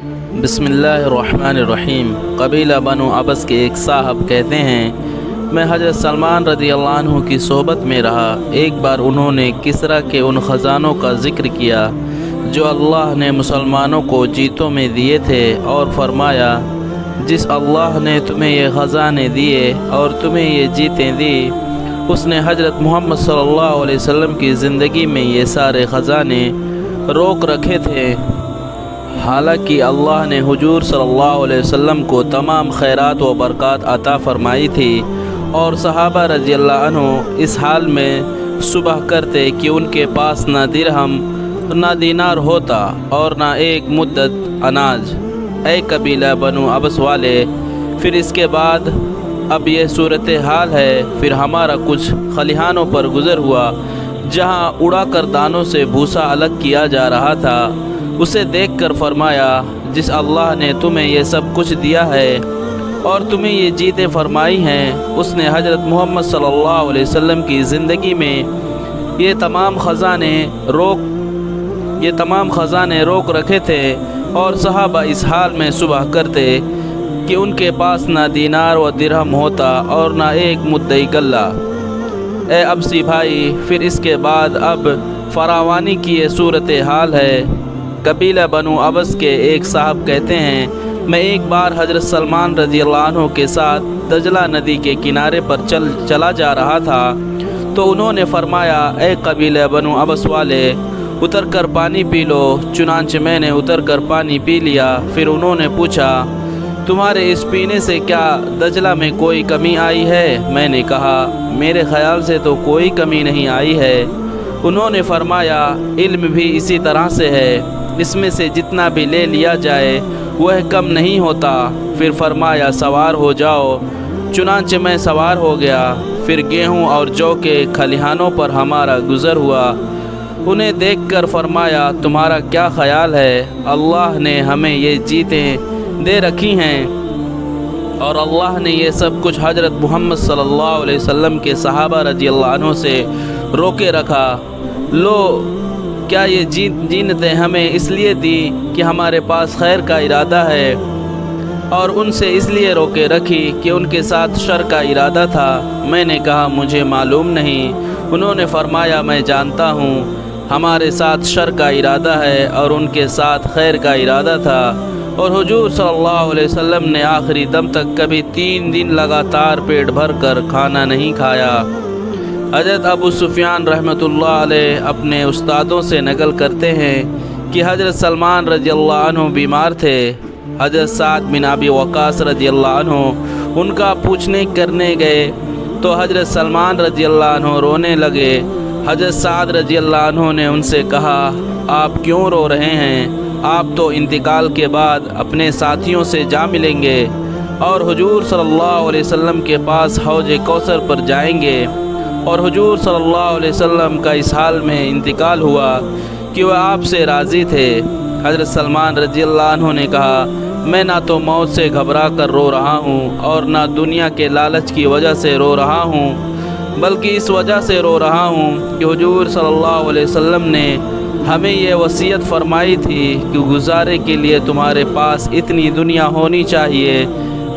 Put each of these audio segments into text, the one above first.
بسم اللہ الرحمن الرحیم۔ قبیلہ بنو عبس کے ایک صاحب کہتے ہیں، میں حضرت سلمان رضی اللہ عنہ کی صحبت میں رہا۔ ایک بار انہوں نے کسریٰ کے ان خزانوں کا ذکر کیا جو اللہ نے مسلمانوں کو جیتوں میں دیے تھے، اور فرمایا، جس اللہ نے تمہیں یہ خزانے دیے اور تمہیں یہ جیتیں دی، اس نے حضرت محمد صلی اللہ علیہ وسلم کی زندگی میں یہ سارے خزانے روک رکھے تھے۔ حالانکہ اللہ نے حضور صلی اللہ علیہ وسلم کو تمام خیرات و برکات عطا فرمائی تھی، اور صحابہ رضی اللہ عنہ اس حال میں صبح کرتے کہ ان کے پاس نہ درہم نہ دینار ہوتا اور نہ ایک مدت اناج۔ اے قبیلہ بنو عبس والے، پھر اس کے بعد اب یہ صورتحال ہے۔ پھر ہمارا کچھ خلیہانوں پر گزر ہوا جہاں اڑا کر دانوں سے بھوسا الگ کیا جا رہا تھا۔ اسے دیکھ کر فرمایا، جس اللہ نے تمہیں یہ سب کچھ دیا ہے اور تمہیں یہ جیتیں فرمائی ہیں، اس نے حضرت محمد صلی اللہ علیہ وسلم کی زندگی میں یہ تمام خزانے روک رکھے تھے، اور صحابہ اس حال میں صبح کرتے کہ ان کے پاس نہ دینار و درہم ہوتا اور نہ ایک مدعی غلہ۔ اے عبسی بھائی، پھر اس کے بعد اب فراوانی کی یہ صورتحال ہے۔ قبیلہ بنو عبس کے ایک صاحب کہتے ہیں، میں ایک بار حضرت سلمان رضی اللہ عنہ کے ساتھ دجلہ ندی کے کنارے پر چلا جا رہا تھا، تو انہوں نے فرمایا، اے قبیلہ بنو عبس والے، اتر کر پانی پی لو۔ چنانچہ میں نے اتر کر پانی پی لیا۔ پھر انہوں نے پوچھا، تمہارے اس پینے سے کیا دجلہ میں کوئی کمی آئی ہے؟ میں نے کہا، میرے خیال سے تو کوئی کمی نہیں آئی ہے۔ انہوں نے فرمایا، علم بھی اسی طرح سے ہے، اس میں سے جتنا بھی لے لیا جائے وہ کم نہیں ہوتا۔ پھر فرمایا، سوار ہو جاؤ۔ چنانچہ میں سوار ہو گیا۔ پھر گیہوں اور جو کے کھلیہانوں پر ہمارا گزر ہوا۔ انہیں دیکھ کر فرمایا، تمہارا کیا خیال ہے؟ اللہ نے ہمیں یہ جیتیں دے رکھی ہیں، اور اللہ نے یہ سب کچھ حضرت محمد صلی اللہ علیہ وسلم کے صحابہ رضی اللہ عنہ سے روکے رکھا۔ لو، کیا یہ جینتیں ہمیں اس لیے دی کہ ہمارے پاس خیر کا ارادہ ہے، اور ان سے اس لیے روکے رکھی کہ ان کے ساتھ شر کا ارادہ تھا؟ میں نے کہا، مجھے معلوم نہیں۔ انہوں نے فرمایا، میں جانتا ہوں، ہمارے ساتھ شر کا ارادہ ہے اور ان کے ساتھ خیر کا ارادہ تھا۔ اور حضور صلی اللہ علیہ وسلم نے آخری دم تک کبھی 3 دن لگاتار پیٹ بھر کر کھانا نہیں کھایا۔ حضرت ابو سفیان رحمۃ اللہ علیہ اپنے استادوں سے نقل کرتے ہیں کہ حضرت سلمان رضی اللہ عنہ بیمار تھے۔ حضرت سعد بن ابی وقاص رضی اللہ عنہ ان کا پوچھنے کرنے گئے تو حضرت سلمان رضی اللہ عنہ رونے لگے۔ حضرت سعد رضی اللہ عنہ نے ان سے کہا، آپ کیوں رو رہے ہیں؟ آپ تو انتقال کے بعد اپنے ساتھیوں سے جا ملیں گے اور حضور صلی اللہ علیہ وسلم کے پاس حوض کوثر پر جائیں گے۔ اور حضور صلی اللہ علیہ وسلم کا اس حال میں انتقال ہوا کہ وہ آپ سے راضی تھے۔ حضرت سلمان رضی اللہ عنہ نے کہا، میں نہ تو موت سے گھبرا کر رو رہا ہوں اور نہ دنیا کے لالچ کی وجہ سے رو رہا ہوں، بلکہ اس وجہ سے رو رہا ہوں کہ حضور صلی اللہ علیہ وسلم نے ہمیں یہ وصیت فرمائی تھی کہ گزارے کے لیے تمہارے پاس اتنی دنیا ہونی چاہیے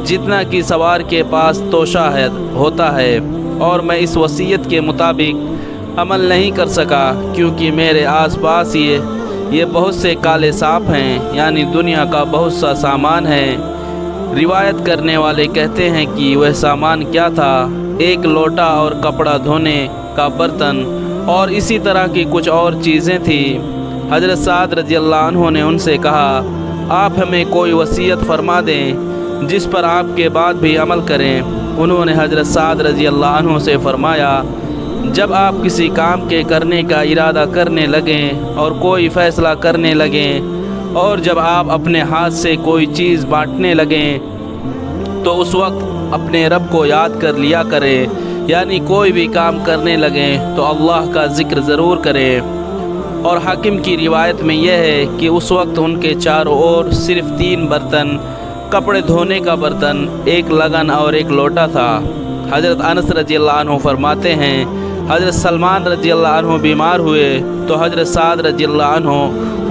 جتنا کہ سوار کے پاس توشہ ہوتا ہے، اور میں اس وصیت کے مطابق عمل نہیں کر سکا کیونکہ میرے آس پاس یہ بہت سے کالے سانپ ہیں، یعنی دنیا کا بہت سا سامان ہے۔ روایت کرنے والے کہتے ہیں کہ وہ سامان کیا تھا؟ ایک لوٹا اور کپڑا دھونے کا برتن، اور اسی طرح کی کچھ اور چیزیں تھیں۔ حضرت سعد رضی اللہ عنہ نے ان سے کہا، آپ ہمیں کوئی وصیت فرما دیں جس پر آپ کے بعد بھی عمل کریں۔ انہوں نے حضرت سعد رضی اللہ عنہ سے فرمایا، جب آپ کسی کام کے کرنے کا ارادہ کرنے لگیں اور کوئی فیصلہ کرنے لگیں، اور جب آپ اپنے ہاتھ سے کوئی چیز بانٹنے لگیں، تو اس وقت اپنے رب کو یاد کر لیا کریں، یعنی کوئی بھی کام کرنے لگیں تو اللہ کا ذکر ضرور کریں۔ اور حاکم کی روایت میں یہ ہے کہ اس وقت ان کے چاروں اور صرف 3 برتن، کپڑے دھونے کا برتن، ایک لگن اور ایک لوٹا تھا۔ حضرت انس رضی اللہ عنہ فرماتے ہیں، حضرت سلمان رضی اللہ عنہ بیمار ہوئے تو حضرت سعد رضی اللہ عنہ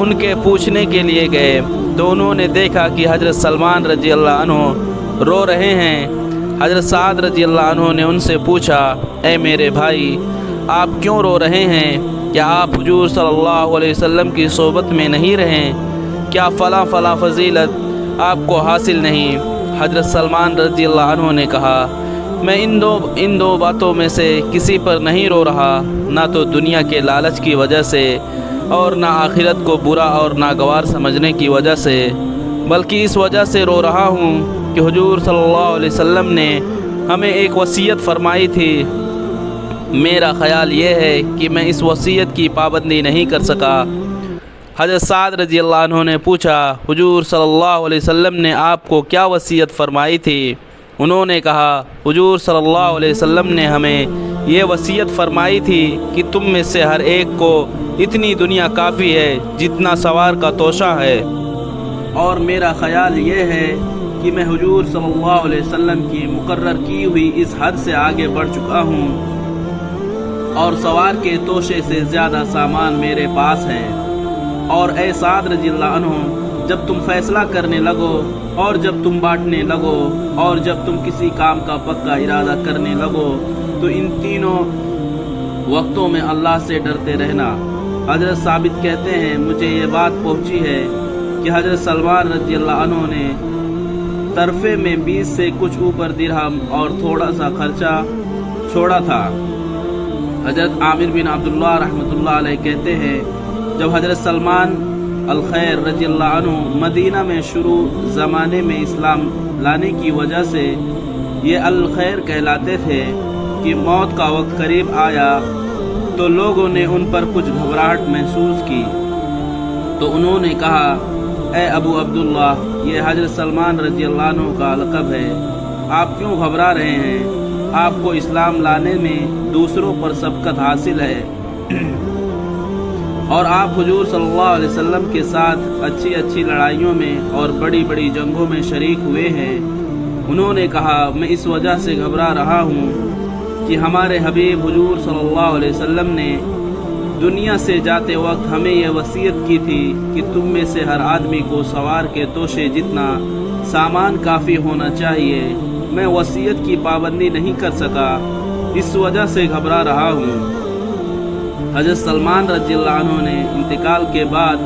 ان کے پوچھنے کے لیے گئے تو انہوں نے دیکھا کہ حضرت سلمان رضی اللہ عنہ رو رہے ہیں۔ حضرت سعد رضی اللہ عنہ نے ان سے پوچھا، اے میرے بھائی، آپ کیوں رو رہے ہیں؟ کیا آپ حضور صلی اللہ علیہ وسلم کی صحبت میں نہیں رہیں؟ کیا فلاں فضیلت آپ کو حاصل نہیں؟ حضرت سلمان رضی اللہ عنہ نے کہا، میں ان دو باتوں میں سے کسی پر نہیں رو رہا، نہ تو دنیا کے لالچ کی وجہ سے اور نہ آخرت کو برا اور ناگوار سمجھنے کی وجہ سے، بلکہ اس وجہ سے رو رہا ہوں کہ حضور صلی اللہ علیہ وسلم نے ہمیں ایک وصیت فرمائی تھی۔ میرا خیال یہ ہے کہ میں اس وصیت کی پابندی نہیں کر سکا۔ حضرت سعد رضی اللہ عنہ نے پوچھا، حضور صلی اللہ علیہ وسلم نے آپ کو کیا وصیت فرمائی تھی؟ انہوں نے کہا، حضور صلی اللہ علیہ وسلم نے ہمیں یہ وصیت فرمائی تھی کہ تم میں سے ہر ایک کو اتنی دنیا کافی ہے جتنا سوار کا توشہ ہے، اور میرا خیال یہ ہے کہ میں حضور صلی اللہ علیہ وسلم کی مقرر کی ہوئی اس حد سے آگے بڑھ چکا ہوں، اور سوار کے توشے سے زیادہ سامان میرے پاس ہے۔ اور اے سعد رضی اللہ عنہ، جب تم فیصلہ کرنے لگو اور جب تم بانٹنے لگو اور جب تم کسی کام کا پکا ارادہ کرنے لگو تو ان تینوں وقتوں میں اللہ سے ڈرتے رہنا۔ حضرت ثابت کہتے ہیں، مجھے یہ بات پہنچی ہے کہ حضرت سلمان رضی اللہ عنہ نے طرفے میں 20 سے کچھ اوپر درہم اور تھوڑا سا خرچہ چھوڑا تھا۔ حضرت عامر بن عبداللہ رحمۃ اللہ علیہ کہتے ہیں، جب حضرت سلمان الخیر رضی اللہ عنہ مدینہ میں شروع زمانے میں اسلام لانے کی وجہ سے یہ الخیر کہلاتے تھے کہ موت کا وقت قریب آیا تو لوگوں نے ان پر کچھ گھبراہٹ محسوس کی، تو انہوں نے کہا، اے ابو عبداللہ، یہ حضرت سلمان رضی اللہ عنہ کا لقب ہے، آپ کیوں گھبرا رہے ہیں؟ آپ کو اسلام لانے میں دوسروں پر سبقت حاصل ہے، اور آپ حضور صلی اللہ علیہ وسلم کے ساتھ اچھی لڑائیوں میں اور بڑی بڑی جنگوں میں شریک ہوئے ہیں۔ انہوں نے کہا، میں اس وجہ سے گھبرا رہا ہوں کہ ہمارے حبیب حضور صلی اللہ علیہ وسلم نے دنیا سے جاتے وقت ہمیں یہ وصیت کی تھی کہ تم میں سے ہر آدمی کو سوار کے توشے جتنا سامان کافی ہونا چاہیے۔ میں وصیت کی پابندی نہیں کر سکا، اس وجہ سے گھبرا رہا ہوں۔ حضرت سلمان رضی اللہ عنہ نے انتقال کے بعد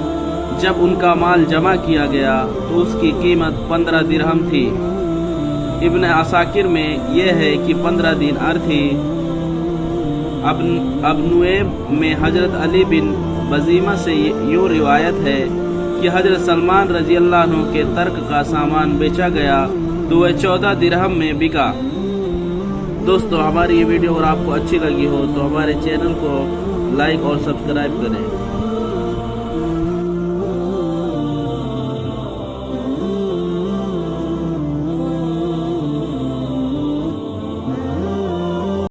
جب ان کا مال جمع کیا گیا تو اس کی قیمت 15 درہم تھی۔ ابن عساکر میں یہ ہے کہ 15 دینار تھی۔ ابن نویب میں حضرت علی بن بزیمہ سے یوں روایت ہے کہ حضرت سلمان رضی اللہ عنہ کے ترک کا سامان بیچا گیا تو وہ 14 درہم میں بکا۔ دوستو، ہماری یہ ویڈیو اگر آپ کو اچھی لگی ہو تو ہمارے چینل کو لائک اور سبسکرائب کریں۔